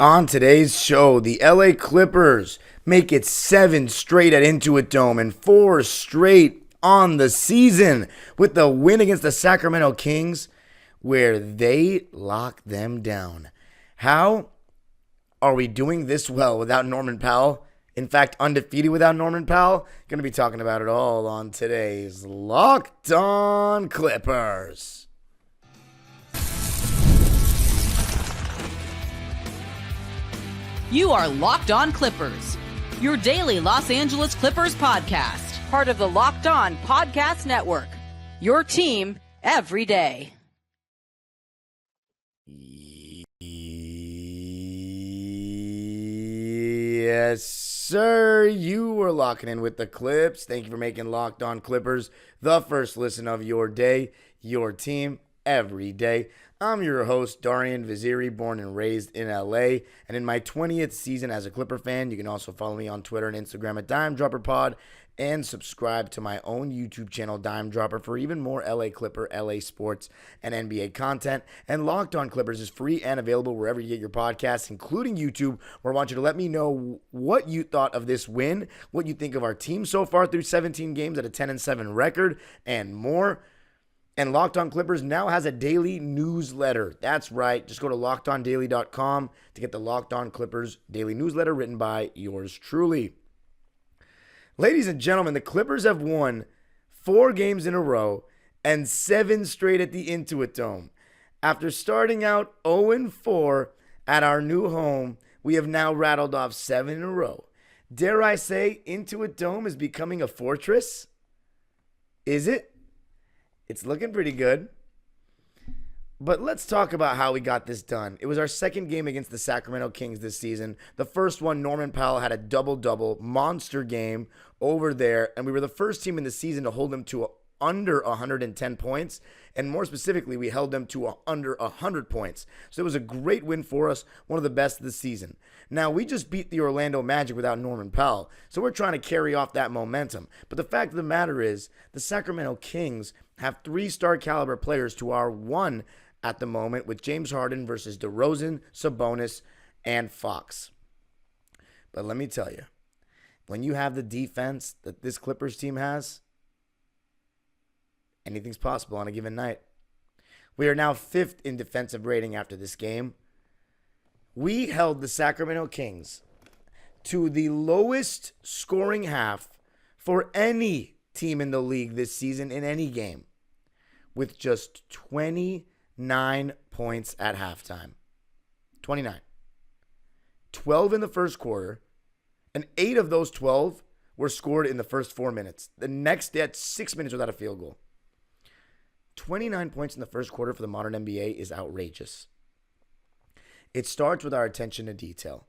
On today's show, the LA Clippers make it 7 straight at Intuit Dome and 4 straight on the season with the win against the Sacramento Kings where they lock them down. How are we doing this well without Norman Powell? In fact, undefeated without Norman Powell? Going to be talking about it all on today's Locked On Clippers. You are Locked On Clippers, your daily Los Angeles Clippers podcast. Part of the Locked On Podcast Network, your team every day. Yes, sir. You were locking in with the Clips. Thank you for making Locked On Clippers the first listen of your day, your team every day. I'm your host, Darian Vaziri, born and raised in LA, and in my 20th season as a Clipper fan. You can also follow me on Twitter and Instagram at DimeDropperPod and subscribe to my own YouTube channel, Dime Dropper, for even more LA Clipper, LA sports, and NBA content. And Locked On Clippers is free and available wherever you get your podcasts, including YouTube, where I want you to let me know what you thought of this win, what you think of our team so far through 17 games at a 10-7 record, and more. And Locked On Clippers now has a daily newsletter. That's right. Just go to LockedOnDaily.com to get the Locked On Clippers daily newsletter written by yours truly. Ladies and gentlemen, the Clippers have won 4 games in a row and 7 straight at the Intuit Dome. After starting out 0-4 at our new home, we have now rattled off 7 in a row. Dare I say Intuit Dome is becoming a fortress? Is it? It's looking pretty good. But let's talk about how we got this done. It was our second game against the Sacramento Kings this season. The first one, Norman Powell had a double-double, monster game over there, and we were the first team in the season to hold them to under 110 points, and more specifically, we held them to under 100 points. So it was a great win for us, one of the best of the season. Now, we just beat the Orlando Magic without Norman Powell, so we're trying to carry off that momentum. But the fact of the matter is, the Sacramento Kings have 3 star caliber players to our 1 at the moment, with James Harden versus DeRozan, Sabonis, and Fox. But let me tell you, when you have the defense that this Clippers team has, anything's possible on a given night. We are now 5th in defensive rating after this game. We held the Sacramento Kings to the lowest scoring half for any team in the league this season in any game, with just 29 points at halftime. 29. 12 in the first quarter, and 8 of those 12 were scored in the first 4 minutes. The next, they had 6 minutes without a field goal. 29 points in the first quarter for the modern NBA is outrageous. It starts with our attention to detail.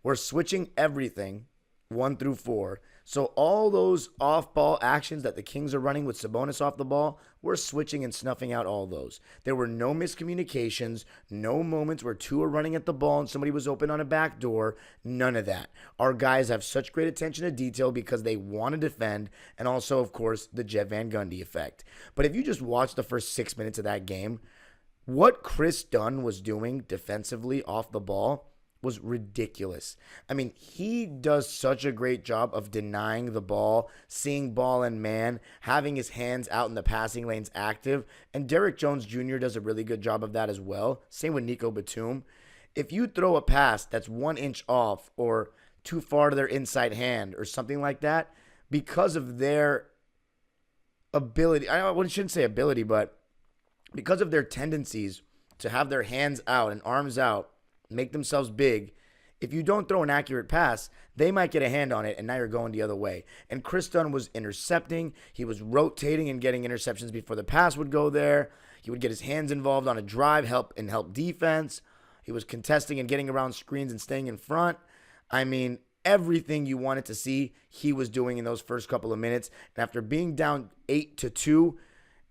We're switching everything 1 through 4. So all those off-ball actions that the Kings are running with Sabonis off the ball, we're switching and snuffing out all those. There were no miscommunications, no moments where 2 are running at the ball and somebody was open on a back door, none of that. Our guys have such great attention to detail because they want to defend, and also, of course, the Jet Van Gundy effect. But if you just watch the first 6 minutes of that game, what Chris Dunn was doing defensively off the ball was ridiculous. I mean, he does such a great job of denying the ball, seeing ball and man, having his hands out in the passing lanes active, and Derrick Jones Jr. does a really good job of that as well. Same with Nico Batum. If you throw a pass that's 1 inch off or too far to their inside hand or something like that, because of their ability, I shouldn't say ability, but because of their tendencies to have their hands out and arms out, make themselves big, if you don't throw an accurate pass, they might get a hand on it, and now you're going the other way. And Chris Dunn was intercepting. He was rotating and getting interceptions before the pass would go there. He would get his hands involved on a drive, help defense. He was contesting and getting around screens and staying in front. I mean, everything you wanted to see, he was doing in those first couple of minutes. And after being down 8-2,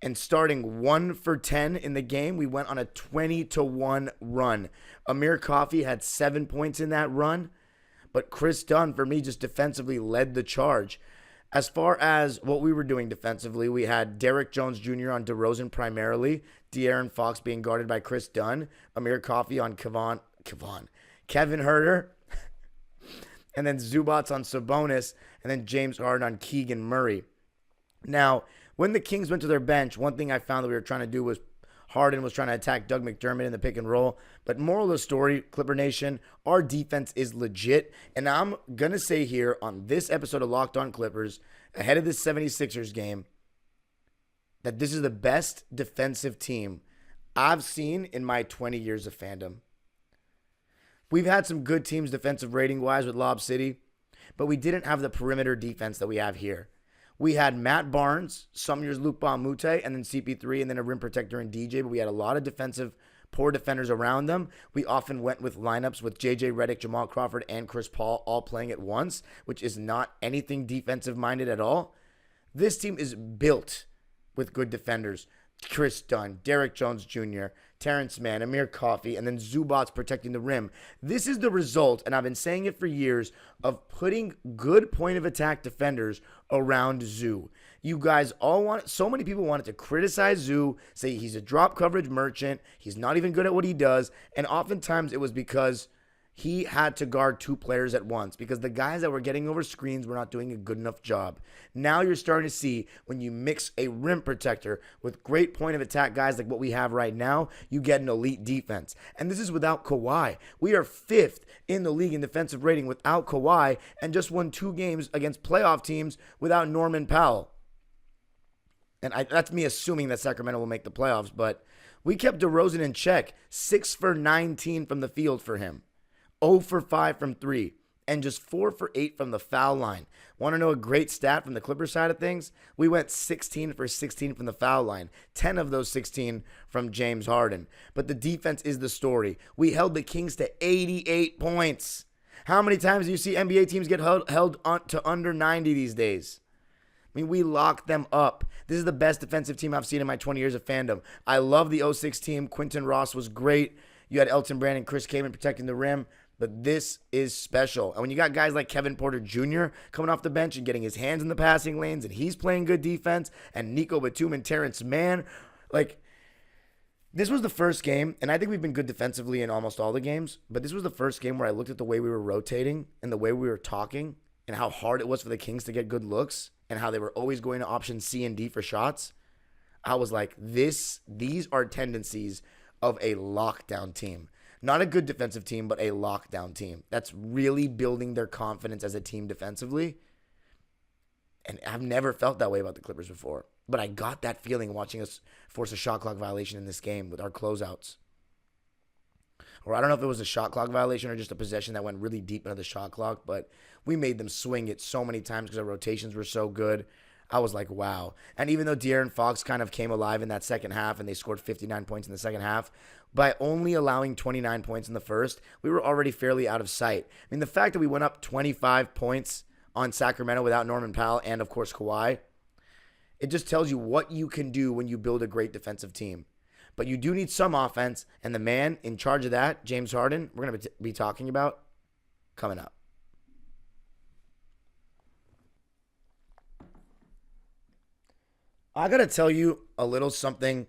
and starting 1 for 10 in the game, we went on a 20-1 run. Amir Coffey had 7 points in that run, but Chris Dunn, for me, just defensively led the charge. As far as what we were doing defensively, we had Derrick Jones Jr. on DeRozan primarily, De'Aaron Fox being guarded by Chris Dunn, Amir Coffey on Kevin Huerter, and then Zubac on Sabonis, and then James Harden on Keegan Murray. Now, when the Kings went to their bench, one thing I found that we were trying to do was Harden was trying to attack Doug McDermott in the pick and roll. But moral of the story, Clipper Nation, our defense is legit. And I'm going to say here on this episode of Locked On Clippers, ahead of this 76ers game, that this is the best defensive team I've seen in my 20 years of fandom. We've had some good teams defensive rating-wise with Lob City, but we didn't have the perimeter defense that we have here. We had Matt Barnes, some years Luke Baumute, and then CP3, and then a rim protector in DJ, but we had a lot of poor defenders around them. We often went with lineups with JJ Redick, Jamal Crawford, and Chris Paul all playing at once, which is not anything defensive-minded at all. This team is built with good defenders. Chris Dunn, Derek Jones Jr., Terrence Mann, Amir Coffey, and then Zubac protecting the rim. This is the result, and I've been saying it for years, of putting good point of attack defenders around Zoo. You guys all so many people wanted to criticize Zoo, say he's a drop coverage merchant, he's not even good at what he does, and oftentimes it was because he had to guard two players at once because the guys that were getting over screens were not doing a good enough job. Now you're starting to see when you mix a rim protector with great point of attack guys like what we have right now, you get an elite defense. And this is without Kawhi. We are 5th in the league in defensive rating without Kawhi and just won 2 games against playoff teams without Norman Powell. And that's me assuming that Sacramento will make the playoffs, but we kept DeRozan in check. 6 for 19 from the field for him. 0 for 5 from 3, and just 4 for 8 from the foul line. Want to know a great stat from the Clippers side of things? We went 16 for 16 from the foul line, 10 of those 16 from James Harden. But the defense is the story. We held the Kings to 88 points. How many times do you see NBA teams get held to under 90 these days? I mean, we locked them up. This is the best defensive team I've seen in my 20 years of fandom. I love the 06 team. Quentin Ross was great. You had Elton Brand and Chris Kaman protecting the rim. But this is special. And when you got guys like Kevin Porter Jr. coming off the bench and getting his hands in the passing lanes, and he's playing good defense, and Nico Batum and Terrence Mann, this was the first game, and I think we've been good defensively in almost all the games, but this was the first game where I looked at the way we were rotating and the way we were talking and how hard it was for the Kings to get good looks and how they were always going to option C and D for shots. I was like, these are tendencies of a lockdown team. Not a good defensive team, but a lockdown team that's really building their confidence as a team defensively. And I've never felt that way about the Clippers before. But I got that feeling watching us force a shot clock violation in this game with our closeouts. Or I don't know if it was a shot clock violation or just a possession that went really deep into the shot clock, but we made them swing it so many times because our rotations were so good. I was like, wow. And even though De'Aaron Fox kind of came alive in that second half and they scored 59 points in the second half, by only allowing 29 points in the first, we were already fairly out of sight. I mean, the fact that we went up 25 points on Sacramento without Norman Powell and, of course, Kawhi, it just tells you what you can do when you build a great defensive team. But you do need some offense, and the man in charge of that, James Harden, we're going to be talking about coming up. I got to tell you a little something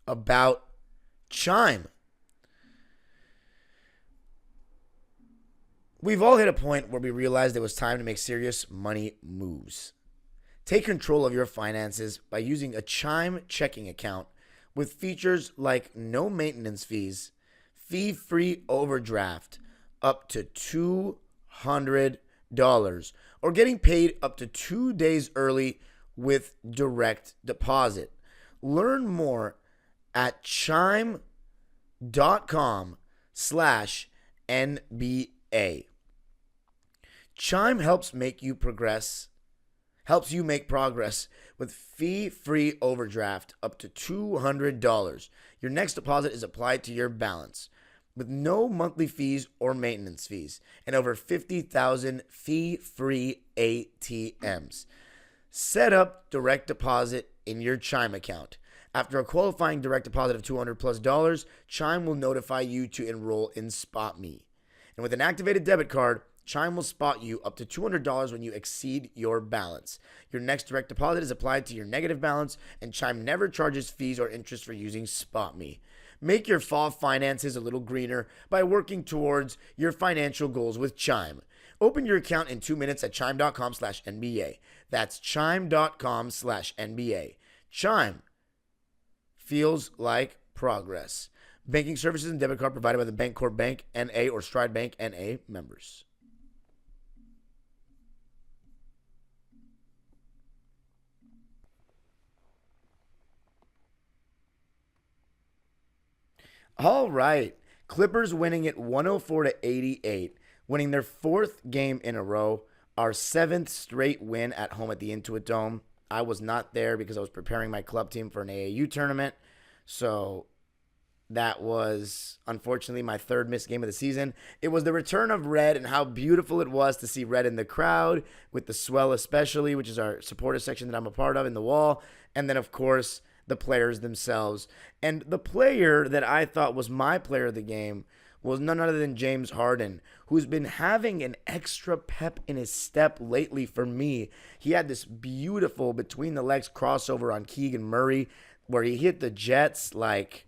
about Chime. We've all hit a point where we realized it was time to make serious money moves. Take control of your finances by using a Chime checking account with features like no maintenance fees, fee-free overdraft up to $200, or getting paid up to 2 days early with direct deposit. Learn more at chime.com/NBA. Chime helps you make progress with fee-free overdraft up to $200. Your next deposit is applied to your balance with no monthly fees or maintenance fees and over 50,000 fee-free ATMs. Set up direct deposit in your Chime account. After a qualifying direct deposit of $200+, Chime will notify you to enroll in SpotMe. And with an activated debit card, Chime will spot you up to $200 when you exceed your balance. Your next direct deposit is applied to your negative balance, and Chime never charges fees or interest for using SpotMe. Make your fall finances a little greener by working towards your financial goals with Chime. Open your account in 2 minutes at chime.com/NBA. That's chime.com/NBA. Chime feels like progress. Banking services and debit card provided by the Bancorp Bank, N.A. or Stride Bank, N.A. members. All right. Clippers winning it 104-88, winning their 4th game in a row, our 7th straight win at home at the Intuit Dome. I was not there because I was preparing my club team for an AAU tournament. So that was, unfortunately, my 3rd missed game of the season. It was the return of Red and how beautiful it was to see Red in the crowd, with the swell especially, which is our supporter section that I'm a part of in the wall. And then, of course, the players themselves. And the player that I thought was my player of the game was none other than James Harden, who's been having an extra pep in his step lately for me. He had this beautiful between-the-legs crossover on Keegan Murray where he hit the Jets like,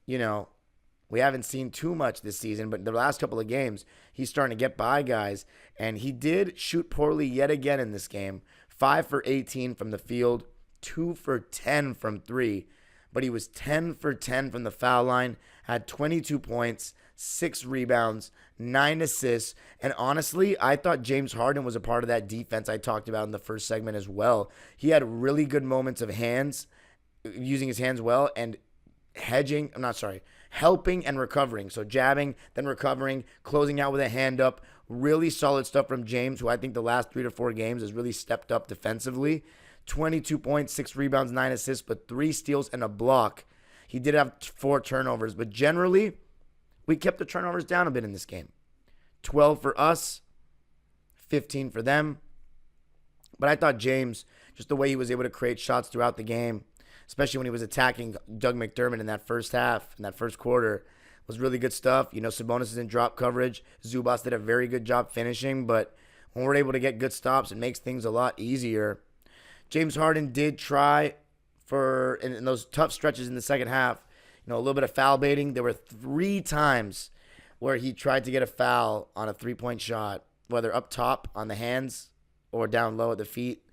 we haven't seen too much this season, but the last couple of games, he's starting to get by guys. And he did shoot poorly yet again in this game. 5 for 18 from the field, 2 for 10 from 3, but he was 10 for 10 from the foul line, had 22 points, 6 rebounds, 9 assists, and honestly, I thought James Harden was a part of that defense I talked about in the first segment as well. He had really good moments of using his hands well, and helping and recovering. So jabbing, then recovering, closing out with a hand up. Really solid stuff from James, who I think the last 3 to 4 games has really stepped up defensively. 22 points, 6 rebounds, 9 assists, but 3 steals and a block. He did have 4 turnovers, but generally, we kept the turnovers down a bit in this game. 12 for us, 15 for them. But I thought James, just the way he was able to create shots throughout the game, especially when he was attacking Doug McDermott in that first half, in that first quarter, was really good stuff. Sabonis is in drop coverage. Zubac did a very good job finishing, but when we're able to get good stops, it makes things a lot easier. James Harden did try in those tough stretches in the second half, a little bit of foul baiting. There were 3 times where he tried to get a foul on a 3-point shot, whether up top on the hands or down low at the feet.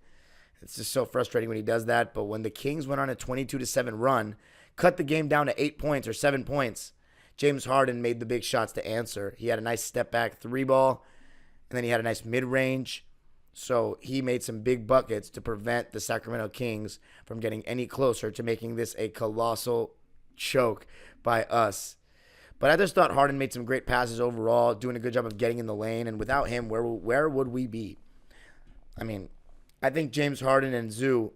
It's just so frustrating when he does that. But when the Kings went on a 22-7 run, cut the game down to 8 points or 7 points, James Harden made the big shots to answer. He had a nice step-back 3-ball, and then he had a nice mid-range. So he made some big buckets to prevent the Sacramento Kings from getting any closer to making this a colossal choke by us. But I just thought Harden made some great passes overall, doing a good job of getting in the lane. And without him, where would we be? I mean, I think James Harden and Zoo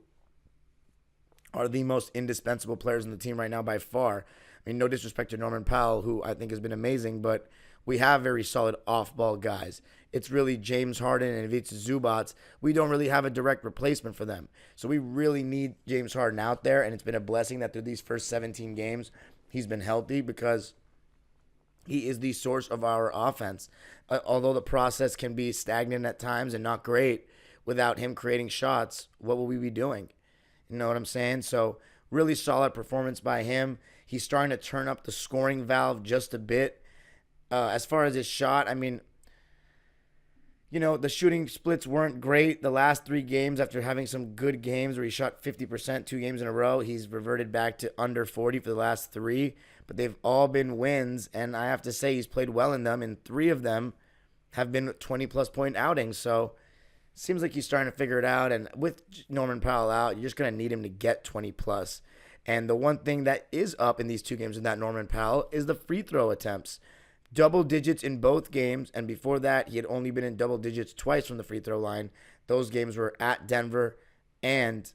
are the most indispensable players on the team right now by far. I mean, no disrespect to Norman Powell, who I think has been amazing, but we have very solid off-ball guys. It's really James Harden and Ivica Zubac. We don't really have a direct replacement for them. So we really need James Harden out there, and it's been a blessing that through these first 17 games, he's been healthy because he is the source of our offense. Although the process can be stagnant at times and not great, without him creating shots, what will we be doing? You know what I'm saying? So really solid performance by him. He's starting to turn up the scoring valve just a bit. As far as his shot, I mean, the shooting splits weren't great. The last 3 games, after having some good games where he shot 50% 2 games in a row, he's reverted back to under 40 for the last 3. But they've all been wins, and I have to say he's played well in them, and 3 of them have been 20-plus point outings. So it seems like he's starting to figure it out. And with Norman Powell out, you're just going to need him to get 20-plus. And the one thing that is up in these 2 games with that Norman Powell is the free throw attempts. Double digits in both games, and before that, he had only been in double digits twice from the free throw line. Those games were at Denver and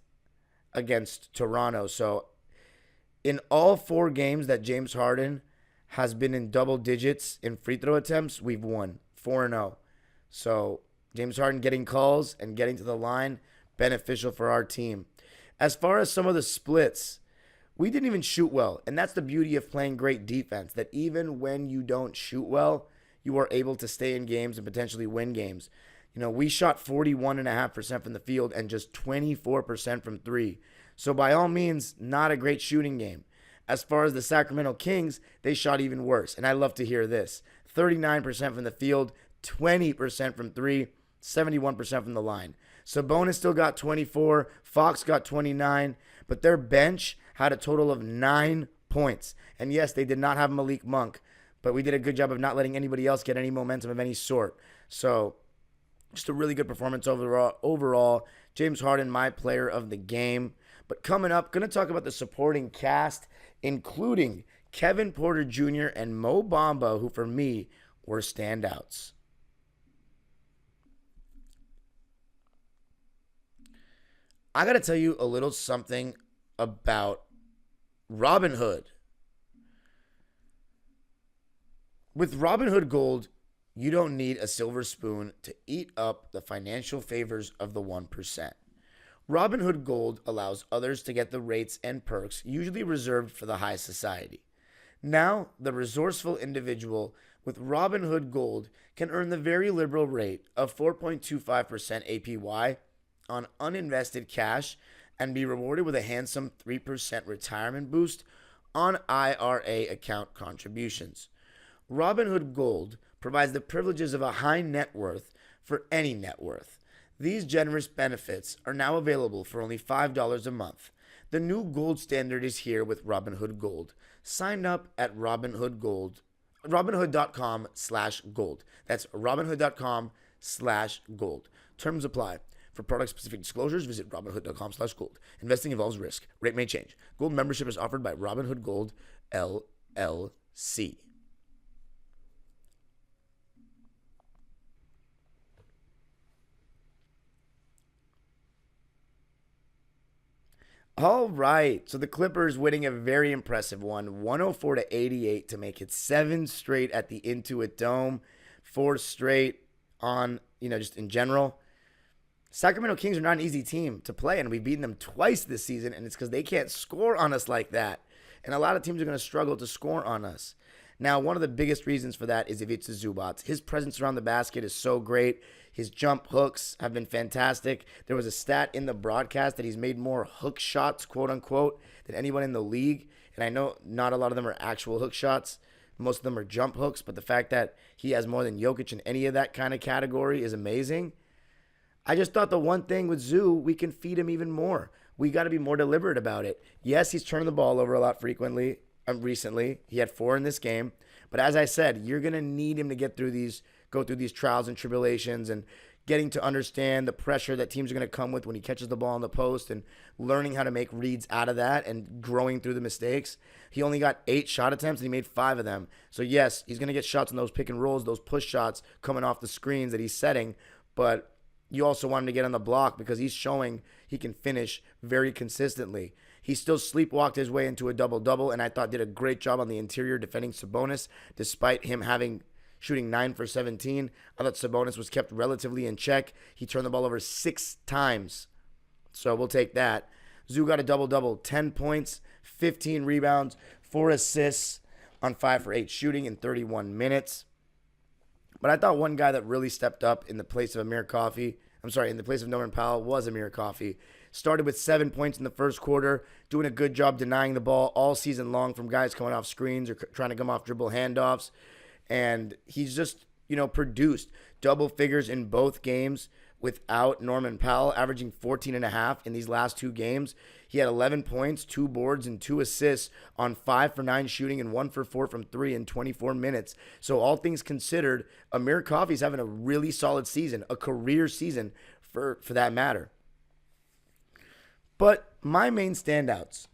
against Toronto. So in all 4 games that James Harden has been in double digits in free throw attempts, we've won 4-0. So James Harden getting calls and getting to the line, beneficial for our team. As far as some of the splits, we didn't even shoot well, and that's the beauty of playing great defense, that even when you don't shoot well, you are able to stay in games and potentially win games. We shot 41.5% from the field and just 24% from 3. So by all means, not a great shooting game. As far as the Sacramento Kings, they shot even worse. And I love to hear this. 39% from the field, 20% from three, 71% from the line. Sabonis still got 24, Fox got 29, but their bench had a total of 9 points. And yes, they did not have Malik Monk, but we did a good job of not letting anybody else get any momentum of any sort. So just a really good performance overall. James Harden, my player of the game. But coming up, going to talk about the supporting cast, including Kevin Porter Jr. and Mo Bamba, who for me were standouts. I got to tell you a little something about Robinhood. With Robinhood Gold, you don't need a silver spoon to eat up the financial favors of the 1%. Robinhood Gold allows others to get the rates and perks usually reserved for the high society. Now, the resourceful individual with Robinhood Gold can earn the very liberal rate of 4.25% APY on uninvested cash and be rewarded with a handsome 3% retirement boost on IRA account contributions. Robinhood Gold provides the privileges of a high net worth for any net worth. These generous benefits are now available for only $5 a month. The new gold standard is here with Robinhood Gold. Sign up at Robinhood.com/gold. That's Robinhood.com/gold. Terms apply. For product-specific disclosures, visit Robinhood.com/gold. Investing involves risk. Rate may change. Gold membership is offered by Robinhood Gold, LLC. All right, so the Clippers winning a very impressive one, 104-88 to make it 7 straight at the Intuit Dome, 4 straight on, just in general. Sacramento Kings are not an easy team to play, and we've beaten them twice this season, and it's because they can't score on us like that. And a lot of teams are going to struggle to score on us. Now, one of the biggest reasons for that is Ivica Zubac. His presence around the basket is so great. His jump hooks have been fantastic. There was a stat in the broadcast that he's made more hook shots, quote unquote, than anyone in the league. And I know not a lot of them are actual hook shots. Most of them are jump hooks. But the fact that he has more than Jokic in any of that kind of category is amazing. I just thought the one thing with Zoo, we can feed him even more. We got to be more deliberate about it. Yes, he's turning the ball over a lot recently. He had 4 in this game. But as I said, you're going to need him to go through these trials and tribulations and getting to understand the pressure that teams are going to come with when he catches the ball in the post and learning how to make reads out of that and growing through the mistakes. He only got 8 shot attempts and he made 5 of them. So yes, he's going to get shots in those pick and rolls, those push shots coming off the screens that he's setting. But you also want him to get on the block because he's showing he can finish very consistently. He still sleepwalked his way into a double-double, and I thought did a great job on the interior defending Sabonis, despite him shooting 9 for 17. I thought Sabonis was kept relatively in check. He turned the ball over 6 times, so we'll take that. Zoo got a double-double, 10 points, 15 rebounds, 4 assists on 5 for 8 shooting in 31 minutes. But I thought one guy that really stepped up in the place of Norman Powell was Amir Coffey. Started with 7 points in the first quarter, doing a good job denying the ball all season long from guys coming off screens or trying to come off dribble handoffs. And he's just, produced double figures in both games without Norman Powell, averaging 14.5 in these last 2 games. He had 11 points, 2 boards, and 2 assists on 5 for 9 shooting and 1 for 4 from 3 in 24 minutes. So all things considered, Amir Coffey's having a really solid season, a career season for that matter. But my main standouts,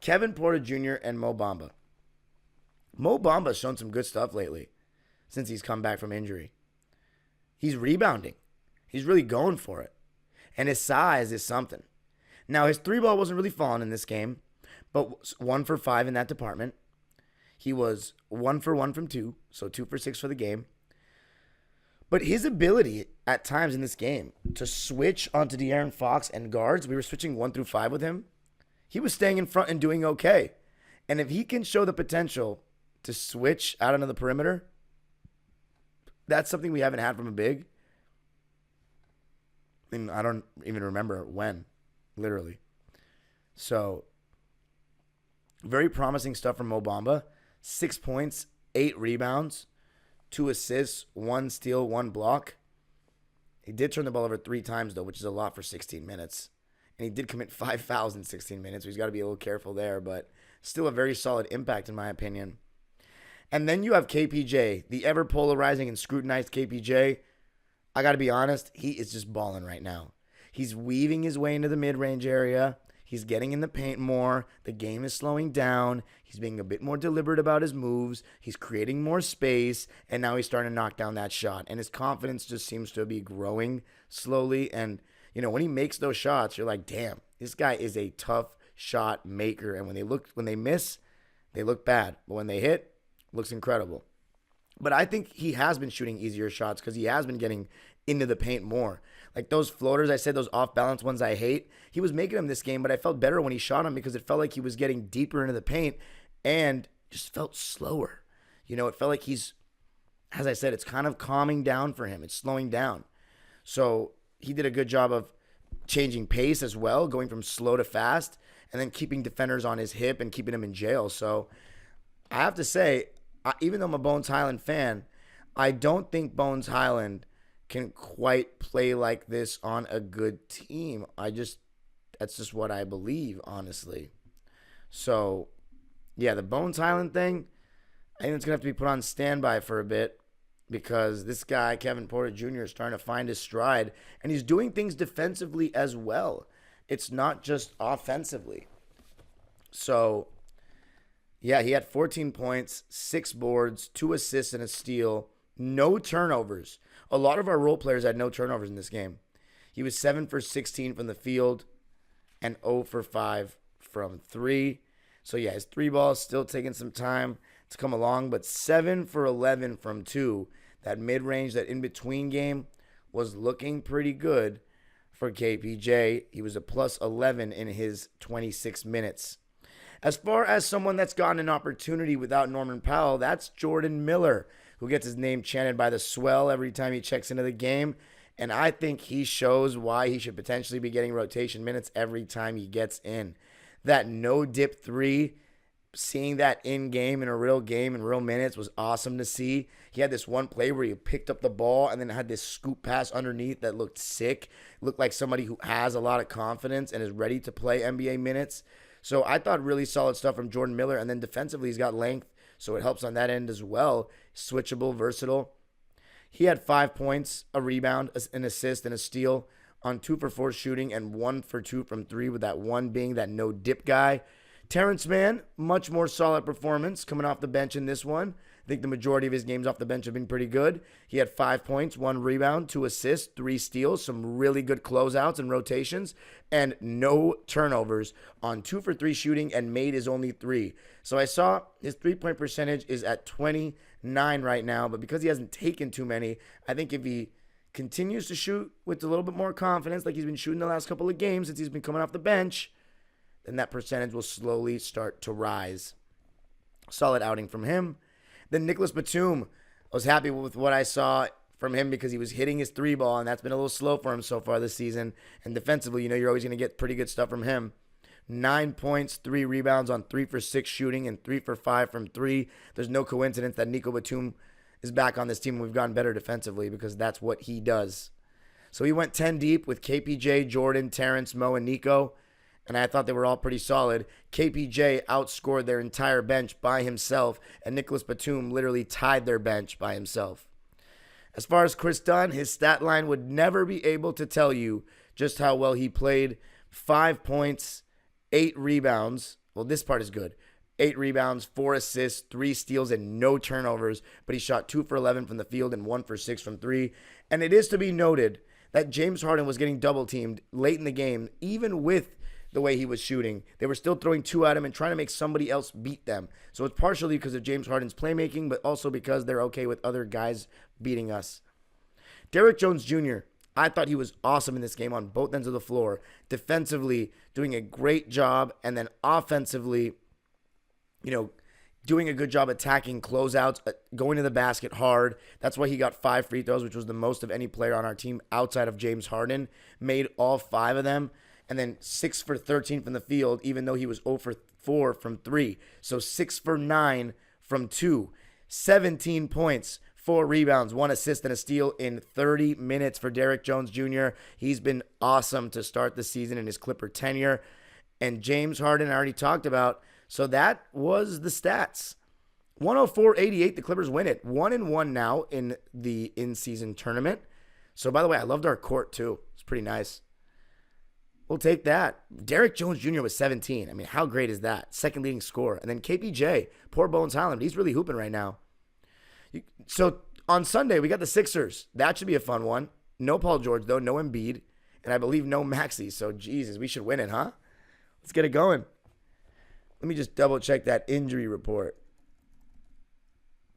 Kevin Porter Jr. and Mo Bamba. Mo Bamba's shown some good stuff lately since he's come back from injury. He's rebounding. He's really going for it. And his size is something. Now, his 3-ball wasn't really falling in this game, but 1 for 5 in that department. He was 1 for 1 from 2, so 2 for 6 for the game. But his ability at times in this game to switch onto De'Aaron Fox and guards, we were switching 1 through 5 with him. He was staying in front and doing okay. And if he can show the potential to switch out onto the perimeter, that's something we haven't had from a big. And I don't even remember when, literally. So Very promising stuff from Mo Bamba. 6 points, 8 rebounds, 2 assists, 1 steal, 1 block. He did turn the ball over 3 times, though, which is a lot for 16 minutes. And he did commit 5 fouls in 16 minutes, so he's got to be a little careful there. But still a very solid impact, in my opinion. And then you have KPJ, the ever-polarizing and scrutinized KPJ. I got to be honest, he is just balling right now. He's weaving his way into the mid-range area. He's getting in the paint more. The game is slowing down. He's being a bit more deliberate about his moves. He's creating more space. And now he's starting to knock down that shot. And his confidence just seems to be growing slowly. And, when he makes those shots, you're like, damn, this guy is a tough shot maker. And when they miss, they look bad. But when they hit, it looks incredible. But I think he has been shooting easier shots because he has been getting into the paint more. Like those floaters, I said, those off-balance ones I hate, he was making them this game, but I felt better when he shot them because it felt like he was getting deeper into the paint and just felt slower. It felt like he's, as I said, it's kind of calming down for him. It's slowing down. So he did a good job of changing pace as well, going from slow to fast, and then keeping defenders on his hip and keeping him in jail. So I have to say, even though I'm a Bones Highland fan, I don't think Bones Highland can quite play like this on a good team. That's just what I believe, honestly. So, yeah, the Bones Highland thing, I think it's going to have to be put on standby for a bit because this guy, Kevin Porter Jr., is starting to find his stride, and he's doing things defensively as well. It's not just offensively. So, yeah, he had 14 points, 6 boards, 2 assists, and a steal. No turnovers. A lot of our role players had no turnovers in this game. He was 7 for 16 from the field and 0 for 5 from 3. So, yeah, his 3 balls still taking some time to come along, but 7 for 11 from 2. That mid-range, that in-between game was looking pretty good for KPJ. He was a plus 11 in his 26 minutes. As far as someone that's gotten an opportunity without Norman Powell, that's Jordan Miller, who gets his name chanted by the swell every time he checks into the game. And I think he shows why he should potentially be getting rotation minutes every time he gets in. That no-dip 3, seeing that in-game, in a real game, in real minutes was awesome to see. He had this one play where he picked up the ball and then had this scoop pass underneath that looked sick. Looked like somebody who has a lot of confidence and is ready to play NBA minutes. So I thought really solid stuff from Jordan Miller. And then defensively, he's got length, so it helps on that end as well. Switchable, versatile. He had 5 points, a rebound, an assist, and a steal on 2 for 4 shooting and 1 for 2 from 3, with that one being that no-dip guy. Terrence Mann, much more solid performance coming off the bench in this one. I think the majority of his games off the bench have been pretty good. He had 5 points, 1 rebound, 2 assists, 3 steals, some really good closeouts and rotations, and no turnovers on 2 for 3 shooting and made his only 3. So I saw his 3-point percentage is at 29 right now, but because he hasn't taken too many, I think if he continues to shoot with a little bit more confidence like he's been shooting the last couple of games since he's been coming off the bench, then that percentage will slowly start to rise. Solid outing from him. Then Nicholas Batum, I was happy with what I saw from him because he was hitting his 3 ball, and that's been a little slow for him so far this season. And defensively, you're always going to get pretty good stuff from him. 9 points, 3 rebounds on 3 for 6 shooting and 3 for 5 from 3. There's no coincidence that Nico Batum is back on this team and we've gotten better defensively because that's what he does. So he went 10 deep with KPJ, Jordan, Terrence, Mo, and Nico. And I thought they were all pretty solid. KPJ outscored their entire bench by himself, and Nicholas Batum literally tied their bench by himself. As far as Chris Dunn, his stat line would never be able to tell you just how well he played. 5 points, 8 rebounds. Well, this part is good. 8 rebounds, 4 assists, 3 steals, and no turnovers. But he shot 2 for 11 from the field and 1 for 6 from 3. And it is to be noted that James Harden was getting double-teamed late in the game, even with the way he was shooting. They were still throwing 2 at him and trying to make somebody else beat them. So it's partially because of James Harden's playmaking, but also because they're okay with other guys beating us. Derrick Jones Jr., I thought he was awesome in this game on both ends of the floor. Defensively, doing a great job, and then offensively, doing a good job attacking closeouts, going to the basket hard. That's why he got 5 free throws, which was the most of any player on our team outside of James Harden. Made all 5 of them. And then 6 for 13 from the field, even though he was 0 for 4 from 3. So 6 for 9 from 2. 17 points, 4 rebounds, 1 assist, and a steal in 30 minutes for Derrick Jones Jr. He's been awesome to start the season in his Clipper tenure. And James Harden I already talked about. So that was the stats. 104-88, the Clippers win it. 1-1 now in the in-season tournament. So, by the way, I loved our court, too. It's pretty nice. We'll take that. Derrick Jones Jr. was 17. I mean, how great is that? Second leading scorer. And then KPJ, poor Bones Highland. He's really hooping right now. So, on Sunday, we got the Sixers. That should be a fun one. No Paul George, though. No Embiid. And I believe no Maxey. So, Jesus, we should win it, huh? Let's get it going. Let me just double check that injury report.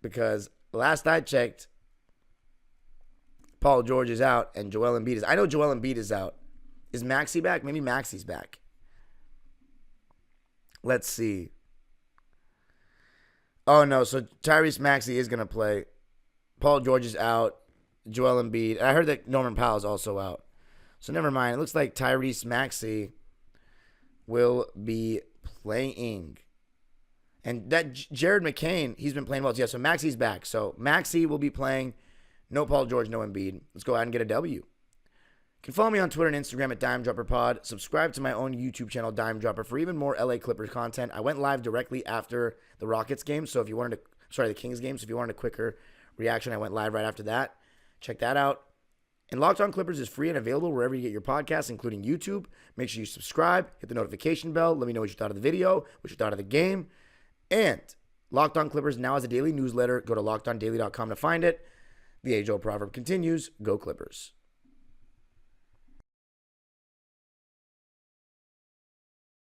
Because last I checked, Paul George is out and Joel Embiid is. I know Joel Embiid is out. Is Maxey back? Maybe Maxey's back. Let's see. Oh, no. So Tyrese Maxey is going to play. Paul George is out. Joel Embiid. I heard that Norman Powell is also out. So never mind. It looks like Tyrese Maxey will be playing. And that Jared McCain, he's been playing well. Yeah, so Maxey's back. So Maxey will be playing. No Paul George, no Embiid. Let's go out and get a W. You can follow me on Twitter and Instagram at DimeDropperPod. Subscribe to my own YouTube channel, Dime Dropper, for even more LA Clippers content. I went live directly after the Rockets game. So if you wanted to, the Kings game. So if you wanted a quicker reaction, I went live right after that. Check that out. And Locked On Clippers is free and available wherever you get your podcasts, including YouTube. Make sure you subscribe, hit the notification bell. Let me know what you thought of the video, what you thought of the game. And Locked On Clippers now has a daily newsletter. Go to LockedOnDaily.com to find it. The age-old proverb continues, go Clippers.